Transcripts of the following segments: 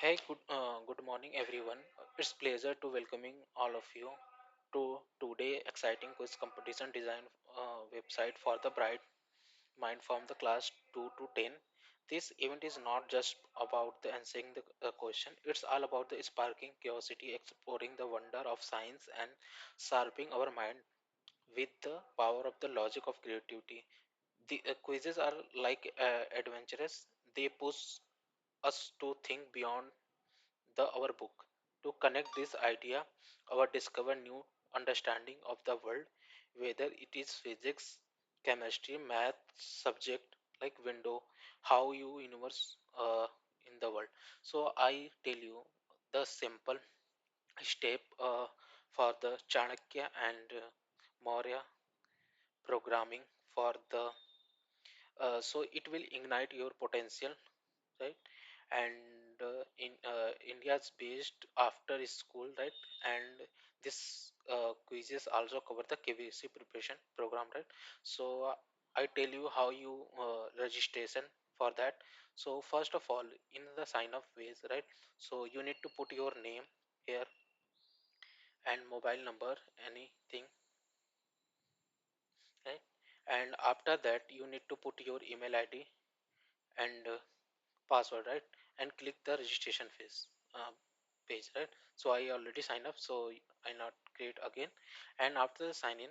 Hey, good morning, everyone. It's pleasure to welcoming all of you to today exciting quiz competition design website for the bright mind from the class 2 to 10. This event is not just about the answering the question. It's all about the sparking curiosity, exploring the wonder of science, and sharpening our mind with the power of the logic of creativity. The quizzes are like adventurous. They push us to think beyond the our book to connect this idea or discover new understanding of the world, whether it is physics, chemistry, math subject like window how you universe in the world. So I tell you the simple step for the Chanakya and Maurya programming for the so it will ignite your potential, right? And in India's based after school, right? And this quizzes also cover the KVC preparation program, right? So I tell you how you registration for that. So first of all, in the sign up phase, right? So you need to put your name here and mobile number, anything, right? And after that you need to put your email ID and password, right? And click the registration phase page, right? So I already signed up, so I not create again. And after the sign in,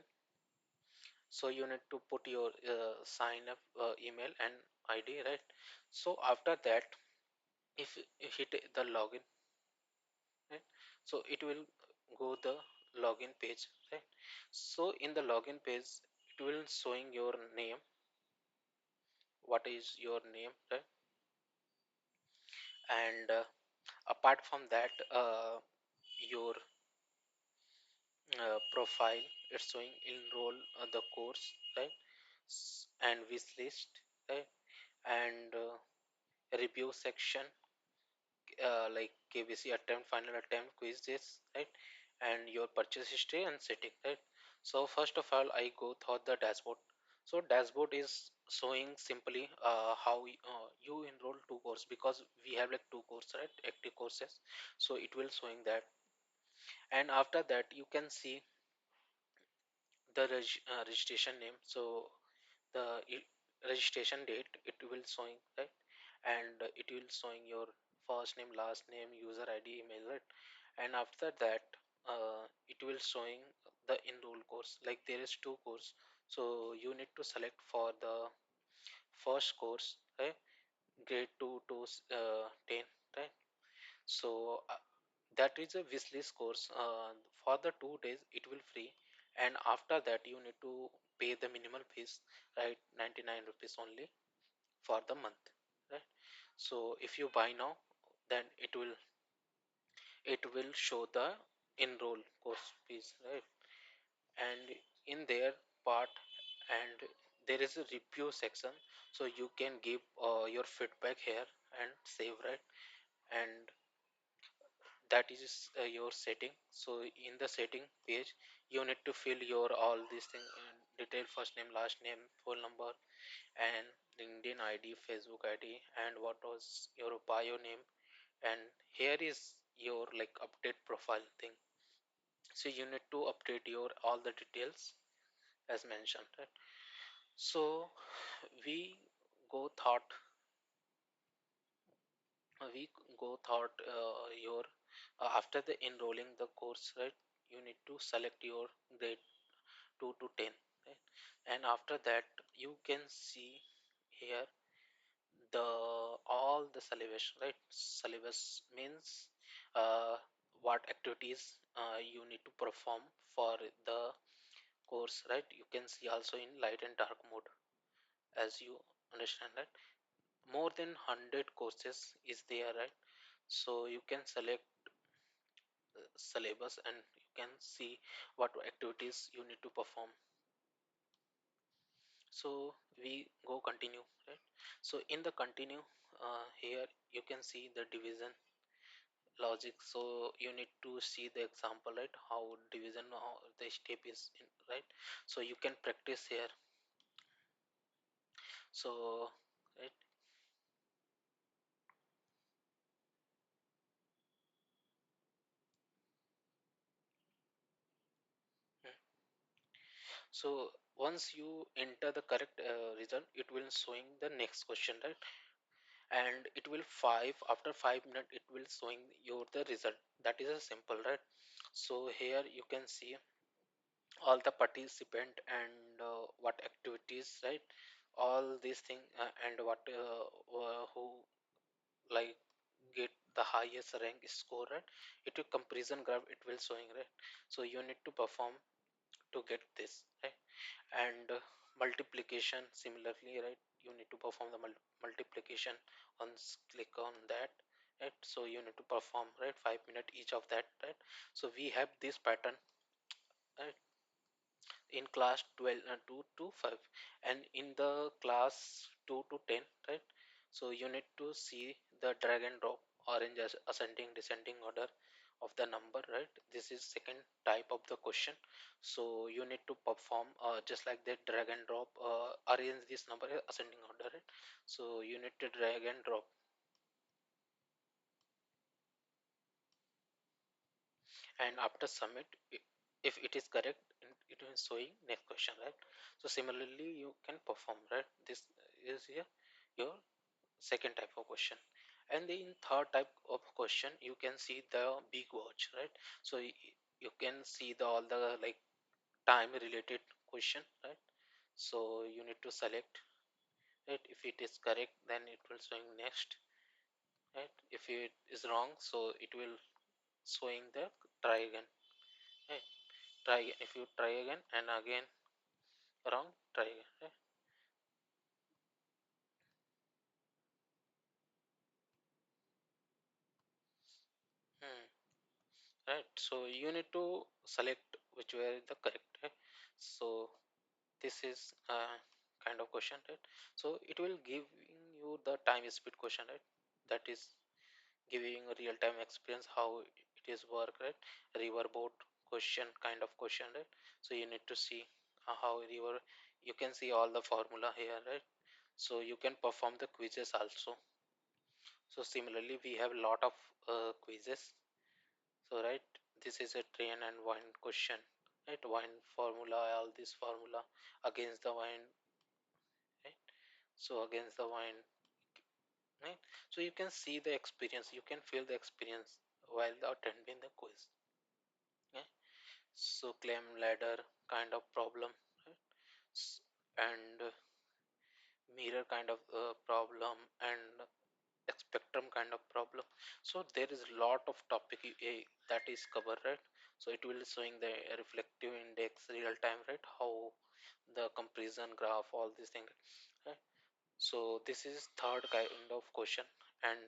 so you need to put your sign up email and ID, right? So after that, if you hit the login, right? So it will go the login page, right? So in the login page it will showing your name, what is your name, right? And apart from that, your profile, it's showing enroll the course, right? And wish list, right? And review section, like KBC attempt, final attempt, quizzes, right? And your purchase history and setting, right? So first of all I go through the dashboard. So dashboard is showing simply how you enroll two course, because we have like two courses, right? Active courses. So it will showing that. And after that you can see the registration name. So the registration date it will showing, right? And it will showing your first name, last name, user ID, email, right? And after that it will showing the enroll course, like there is two course. So you need to select for the first course, right? Grade 2 to 10, right? So that is a wishlist course. For the 2 days it will free, and after that you need to pay the minimal fees, right? 99 rupees only for the month, right? So if you buy now, then it will show the enroll course fees, right? And in their part, and there is a review section, so you can give your feedback here and save, right? And that is your setting. So in the setting page you need to fill your all these things, detail, first name, last name, phone number, and LinkedIn ID, Facebook ID, and what was your bio name. And here is your like update profile thing. So you need to update your all the details as mentioned, right? So we go thought we go thought your after the enrolling the course, right? You need to select your grade 2 to 10, right? And after that you can see here the all the syllabus, right? Syllabus means uh, what activities you need to perform for the course, right? You can see also in light and dark mode, as you understand that more than 100 courses is there, right? So you can select syllabus and you can see what activities you need to perform. So we go continue, right? So in the continue, here you can see the division logic. So you need to see the example, right? How division, how the step is in, right? So you can practice here. So right, So once you enter the correct result, it will showing the next question, right? And it will five after 5 minutes it will showing you the result. That is a simple, right? So here you can see all the participant and what activities, right? All these things and what who like get the highest rank score, right? It will comparison graph it will showing, right? So you need to perform to get this, right? And multiplication similarly, right? You need to perform the multiplication. Once click on that, right? So you need to perform, right? 5 minutes each of that, right? So we have this pattern, right? In class 12 2 to 5, and in the class 2 to 10, right? So you need to see the drag and drop orange as ascending descending order of the number, right? This is second type of the question. So you need to perform just like that, drag and drop, arrange this number ascending order, right? So you need to drag and drop, and after submit, if it is correct, it is showing next question, right? So similarly you can perform, right? This is here your second type of question. And in third type of question you can see the big watch, right? So you can see the all the like time related question, right? So you need to select, right? If it is correct then it will showing next, right? If it is wrong so it will showing the try again, right? Try again. If you try again and again wrong, try again, right? Hmm. Right, so you need to select which were the correct, right? So this is a kind of question, right? So it will give you the time speed question, right? That is giving a real time experience how it is work, right? Riverboat question kind of question, right? So you need to see how river, you can see all the formula here, right? So you can perform the quizzes also. So similarly we have a lot of quizzes. So right, this is a train and wine question, right? Wine formula, all this formula against the wine, right? So against the wine, right? So you can see the experience, you can feel the experience while attending the quiz. Yeah? So claim ladder kind of problem, right? And mirror kind of problem, and spectrum kind of problem. So there is a lot of topic that is covered, right? So it will showing the reflective index real time, right? How the comparison graph, all these things, right? So this is third kind of question. And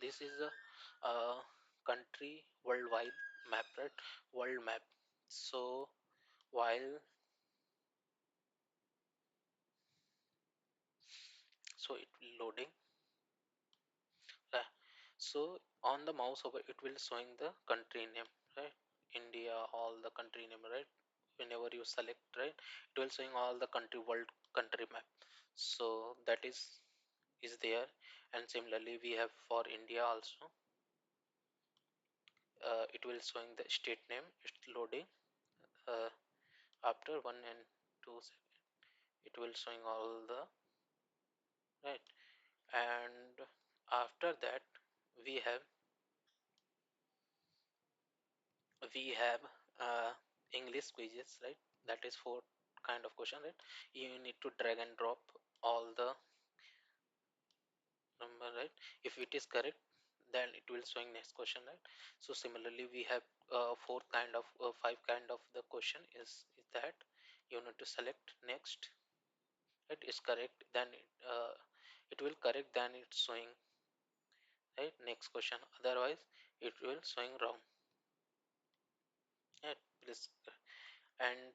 this is a country worldwide map, right? World map. So while, so it will loading, right? So on the mouse over it will showing the country name, right? India, all the country name, right? Whenever you select, right, it will showing all the country world country map. So that is there. And similarly we have for India also, it will showing the state name, it's loading. uh, After 1 and 2 seconds it will showing all the, right? And after that we have we have uh, English quizzes, right? That is four kind of question, right? You need to drag and drop all the number, right? If it is correct then it will showing next question, right? So similarly we have four kind of five kind of the question is that you need to select next. It is correct then it will correct then it's showing, right, next question. Otherwise it will showing wrong, right? Please. And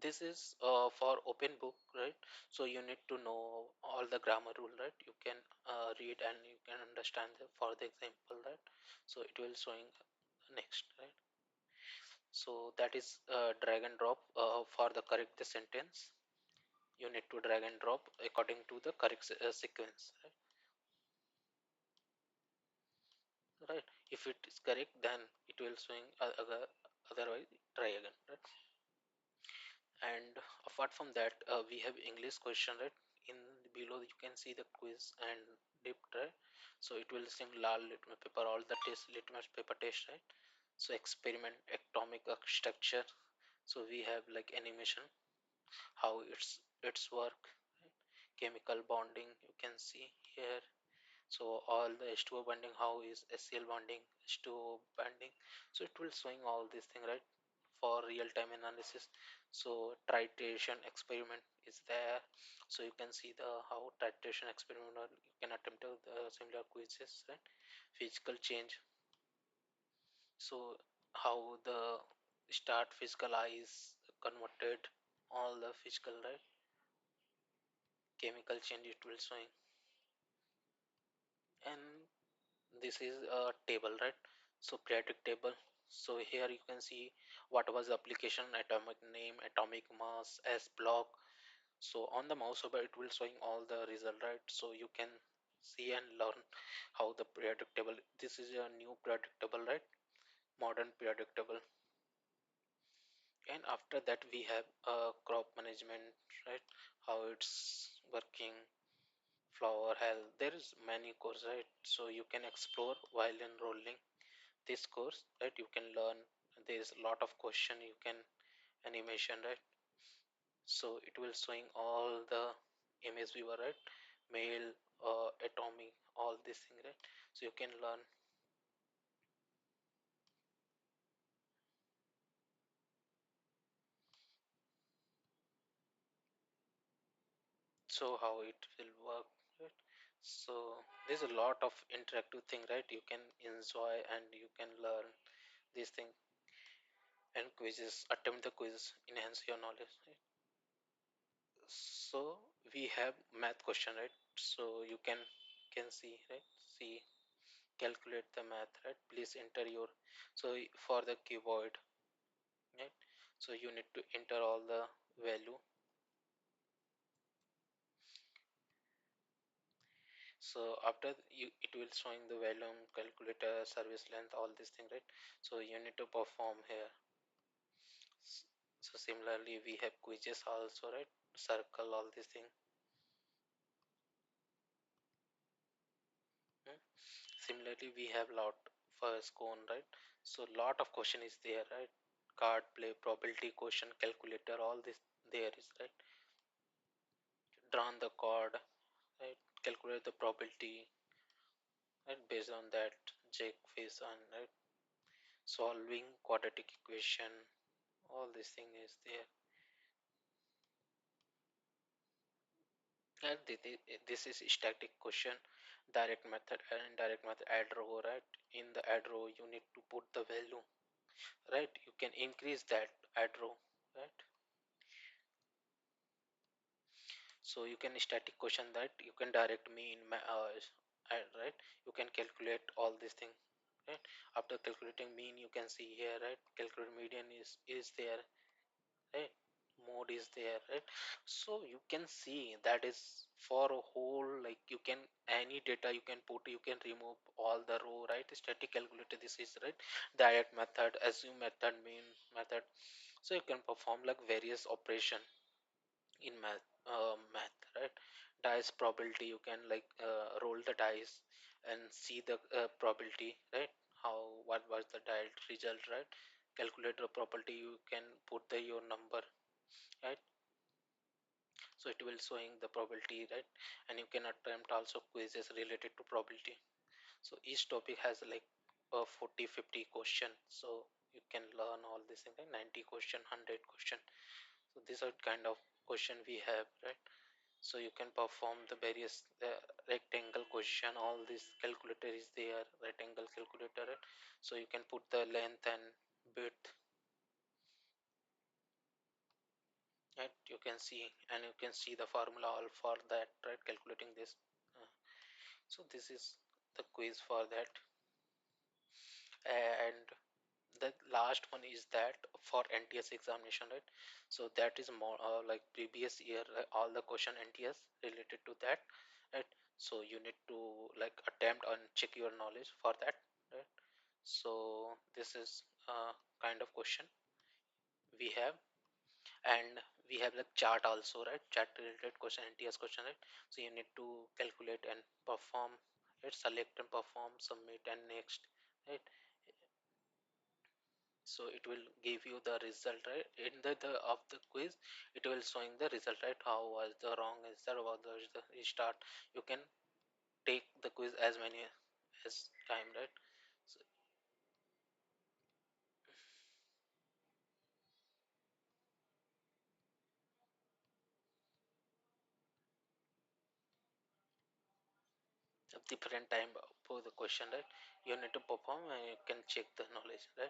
this is for open book, right? So you need to know all the grammar rule, right? You can read and you can understand for the example, right? So it will showing next, right? So that is drag and drop for the correct the sentence. You need to drag and drop according to the correct sequence, right? If it is correct then it will swing otherwise try again, right? And apart from that, we have English question, right? In below you can see the quiz and dip, right? So it will sing lal litmus paper, all the test litmus paper test, right? So experiment atomic structure. So we have like animation, how it's work, right? Chemical bonding you can see here. So all the H2O bonding, how is SCl bonding, H2O bonding. So it will showing all these thing, right? For real time analysis. So titration experiment is there. So you can see the how titration experiment, or you can attempt the similar quizzes, right? Physical change. So how the start physical is converted, all the physical, right? Chemical change it will showing. And this is a table, right? So periodic table. So here you can see what was the application, atomic name, atomic mass, S block. So on the mouse over it will showing all the result, right? So you can see and learn how the periodic table. This is a new periodic table, right? Modern periodic table. And after that we have crop management, right? How it's working, flower health. There is many course, right? So you can explore while enrolling this course, right? You can learn. There is a lot of question you can animation, right? So it will showing all the image viewer, right? Mail, atomic, all this thing, right? So you can learn. So how it will work, right? So there's a lot of interactive thing, right? You can enjoy and you can learn this thing. And quizzes, attempt the quiz, enhance your knowledge, right? So we have math question, right? So you can see, right? See, calculate the math, right? Please enter your, so for the keyboard, right? So you need to enter all the value. So after you it will showing the volume, calculator, service length, all these things, right? So you need to perform here. So similarly we have quizzes also, right? Circle all these things. Hmm? Similarly we have lot first cone, right? So lot of question is there, right? Card play, probability question, calculator, all this there is, right? Drawn the card, right? Calculate the probability, right? Based on that, check face on, right? Solving quadratic equation, all this thing is there. And this is static question, direct method and indirect method, add row, right? In the add row you need to put the value, right? You can increase that add row, right? So you can static question that you can direct mean, right? You can calculate all these things, right? After calculating mean you can see here, right? Calculate median is there, right? Mode is there, right? So you can see that is for a whole, like you can any data you can put, you can remove all the row, right? Static calculator this is, right? Direct method, assume method, mean method. So you can perform like various operation in math, right? Dice probability, you can like roll the dice and see the probability, right? How, what was the dice result, right? Calculate the probability, you can put the your number, right? So it will showing the probability, right? And you can attempt also quizzes related to probability. So each topic has like 40 50 question, so you can learn all this in the 90 question, 100 question. So these are kind of question we have, right? So you can perform the various rectangle question, all this calculator is there, rectangle calculator, right? So you can put the length and width, right? You can see, and you can see the formula all for that, right? Calculating this. Uh, so this is the quiz for that. And the last one is that for NTS examination, right? So that is more like previous year, all the question NTS related to that, right? So you need to like attempt and check your knowledge for that, right? So this is kind of question we have. And we have the chart also, right? Chat related question, NTS question, right? So you need to calculate and perform it, select and perform, submit and next, right? So it will give you the result, right? In the of the quiz, it will showing the result, right? How was the wrong answer, what was the restart. You can take the quiz as many as time, right? So a different time for the question, right? You need to perform and you can check the knowledge, right?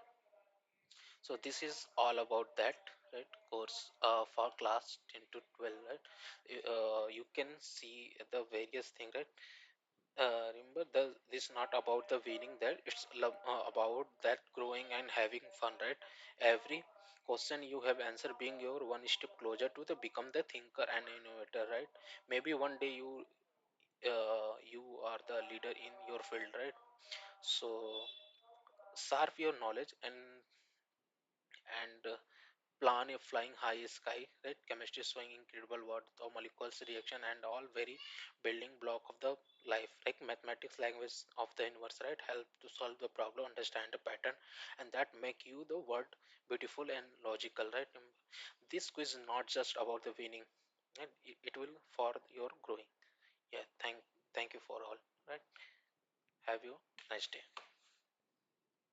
So this is all about that, right? Course for class 10 to 12, right? You can see the various thing, right? Remember, this not about the winning there. It's about that growing and having fun, right? Every question you have answer being your one step closer to the become the thinker and innovator, right? Maybe one day you are the leader in your field, right? So sharp your knowledge and plan a flying high sky, right? Chemistry showing incredible what the molecules reaction and all very building block of the life, like mathematics language of the universe, right? Help to solve the problem, understand the pattern, and that make you the word beautiful and logical, right? This quiz is not just about the winning, and it will for your growing. Yeah, thank you for all, right? Have you nice day.